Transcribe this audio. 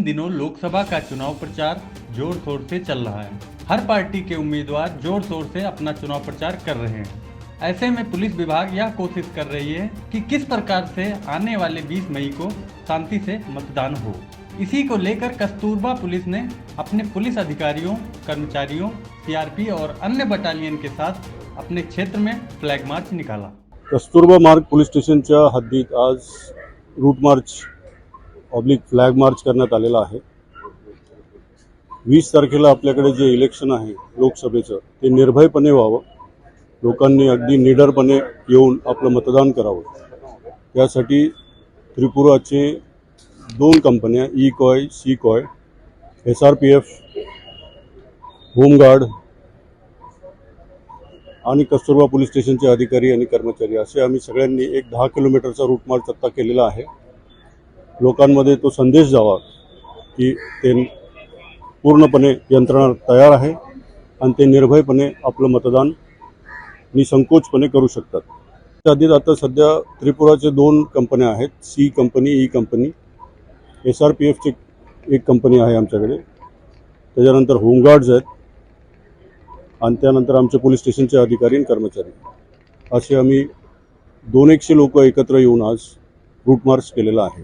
दिनों लोकसभा का चुनाव प्रचार जोर शोर से चल रहा है। हर पार्टी के उम्मीदवार जोर शोर से अपना चुनाव प्रचार कर रहे हैं। ऐसे में पुलिस विभाग यह कोशिश कर रही है कि किस प्रकार से आने वाले 20 मई को शांति से मतदान हो। इसी को लेकर कस्तूरबा पुलिस ने अपने पुलिस अधिकारियों, कर्मचारियों, सीआरपी और अन्य बटालियन के साथ अपने क्षेत्र में फ्लैग मार्च निकाला। कस्तूरबा मार्ग पोलीस स्टेशनच्या हद्दीत आज रूट मार्च फ्लॅग मार्च करण्यात आलेला आहे। 20 तारखेला आपल्याकडे जे इलेक्शन आहे लोकसभेचं ते निर्भयपणे व्हावं, लोकांनी अगदी निडरपणे येऊन आपलं मतदान करावं। त्यासाठी त्रिपुराचे 2 कंपन्या ई-कॉय, सी-कॉय, SRPF, होमगार्ड आणि कस्तूरबा पोलीस स्टेशनचे अधिकारी आणि कर्मचारी असे आम्ही सगळ्यांनी एक 10 किलोमीटरचा रूट मार्च आता केलेला आहे। लोकांमध्ये तो संदेश जावा की ते पूर्णपणे यंत्रणा तयार आहे आणि ते निर्भयपणे आपलं मतदान निसंकोचपणे करू शकतात। त्याआधी आता सध्या त्रिपुराचे 2 कंपन्या आहेत, सी कंपनी, ई कंपनी, SRPFची एक कंपनी आहे आमच्याकडे, त्याच्यानंतर होमगार्ड्स आहेत आणि त्यानंतर आमचे पोलीस स्टेशनचे अधिकारी आणि कर्मचारी असे आम्ही 200 लोक एकत्र येऊन आज रूट मार्च केलेला आहे।